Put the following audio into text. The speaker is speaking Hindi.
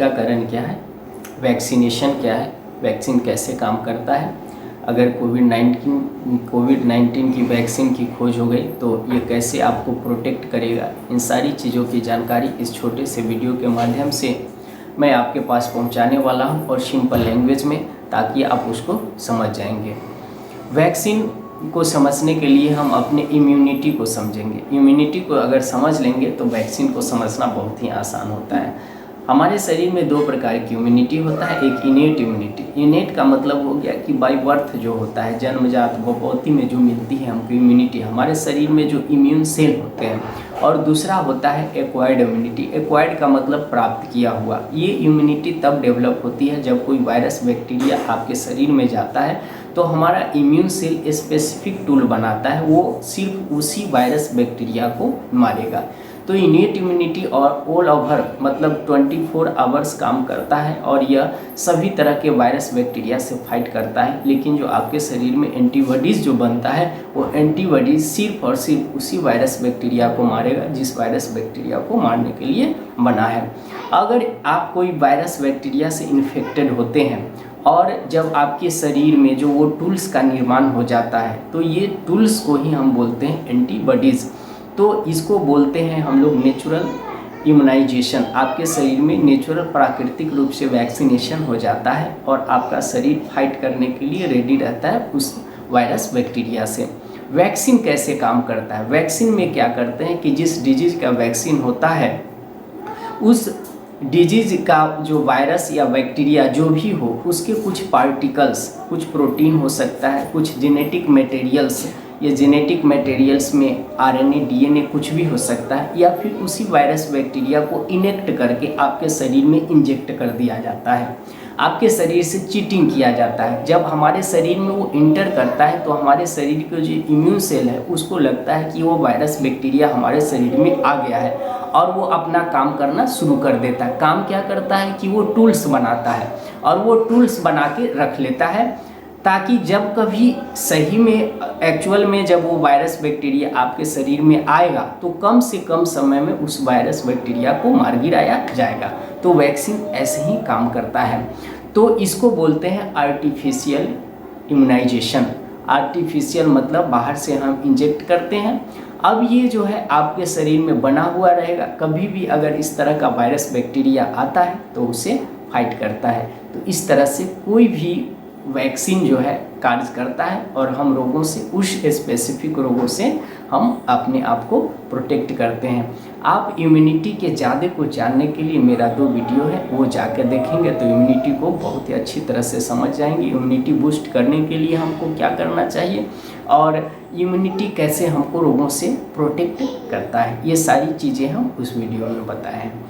टीकाकरण क्या है, वैक्सीनेशन क्या है, वैक्सीन कैसे काम करता है, अगर कोविड-19 की वैक्सीन की खोज हो गई तो ये कैसे आपको प्रोटेक्ट करेगा, इन सारी चीज़ों की जानकारी इस छोटे से वीडियो के माध्यम से मैं आपके पास पहुंचाने वाला हूं और सिंपल लैंग्वेज में, ताकि आप उसको समझ जाएंगे। वैक्सीन को समझने के लिए हम अपने इम्यूनिटी को समझेंगे। इम्यूनिटी को अगर समझ लेंगे तो वैक्सीन को समझना बहुत ही आसान होता है। हमारे शरीर में दो प्रकार की इम्यूनिटी होता है, एक इनेट इम्यूनिटी। इनेट का मतलब हो गया कि बाय बर्थ जो होता है, जन्मजात बपौती में जो मिलती है हमको इम्यूनिटी, हमारे शरीर में जो इम्यून सेल होते हैं। और दूसरा होता है एक्वायर्ड इम्यूनिटी। एक्वायर्ड का मतलब प्राप्त किया हुआ। ये इम्यूनिटी तब डेवलप होती है जब कोई वायरस बैक्टीरिया आपके शरीर में जाता है तो हमारा इम्यून सेल स्पेसिफिक टूल बनाता है, वो सिर्फ उसी वायरस बैक्टीरिया को मारेगा। तो इनेट इम्यूनिटी और ऑल ओवर मतलब 24 आवर्स काम करता है और यह सभी तरह के वायरस बैक्टीरिया से फाइट करता है। लेकिन जो आपके शरीर में एंटीबॉडीज़ जो बनता है वो एंटीबॉडीज सिर्फ और सिर्फ उसी वायरस बैक्टीरिया को मारेगा जिस वायरस बैक्टीरिया को मारने के लिए बना है। अगर आप कोई वायरस बैक्टीरिया से इन्फेक्टेड होते हैं और जब आपके शरीर में जो वो टूल्स का निर्माण हो जाता है तो ये टूल्स को ही हम बोलते हैं एंटीबॉडीज़। तो इसको बोलते हैं हम लोग नेचुरल इम्यूनाइजेशन। आपके शरीर में नेचुरल प्राकृतिक रूप से वैक्सीनेशन हो जाता है और आपका शरीर फाइट करने के लिए रेडी रहता है उस वायरस बैक्टीरिया से। वैक्सीन कैसे काम करता है? वैक्सीन में क्या करते हैं कि जिस डिजीज़ का वैक्सीन होता है उस डिजीज़ का जो वायरस या बैक्टीरिया जो भी हो उसके कुछ पार्टिकल्स, कुछ प्रोटीन हो सकता है, कुछ जेनेटिक मटेरियल्स, ये जेनेटिक मटेरियल्स में आरएनए, डीएनए कुछ भी हो सकता है, या फिर उसी वायरस बैक्टीरिया को इनेक्ट करके आपके शरीर में इंजेक्ट कर दिया जाता है। आपके शरीर से चीटिंग किया जाता है। जब हमारे शरीर में वो इंटर करता है तो हमारे शरीर के जो इम्यून सेल है उसको लगता है कि वो वायरस बैक्टीरिया हमारे शरीर में आ गया है और वो अपना काम करना शुरू कर देता है। काम क्या करता है कि वो टूल्स बनाता है और वो टूल्स बना के रख लेता है ताकि जब कभी सही में एक्चुअल में जब वो वायरस बैक्टीरिया आपके शरीर में आएगा तो कम से कम समय में उस वायरस बैक्टीरिया को मार गिराया जाएगा। तो वैक्सीन ऐसे ही काम करता है। तो इसको बोलते हैं आर्टिफिशियल इम्यूनाइजेशन। आर्टिफिशियल मतलब बाहर से हम इंजेक्ट करते हैं। अब ये जो है आपके शरीर में बना हुआ रहेगा, कभी भी अगर इस तरह का वायरस बैक्टीरिया आता है तो उसे फाइट करता है। तो इस तरह से कोई भी वैक्सीन जो है कार्य करता है और हम रोगों से, उस स्पेसिफिक रोगों से हम अपने आप को प्रोटेक्ट करते हैं। आप इम्यूनिटी के ज़्यादा को जानने के लिए मेरा 2 वीडियो है वो जाकर देखेंगे तो इम्यूनिटी को बहुत ही अच्छी तरह से समझ जाएंगे। इम्यूनिटी बूस्ट करने के लिए हमको क्या करना चाहिए और इम्यूनिटी कैसे हमको रोगों से प्रोटेक्ट करता है, ये सारी चीज़ें हम उस वीडियो में बताए हैं।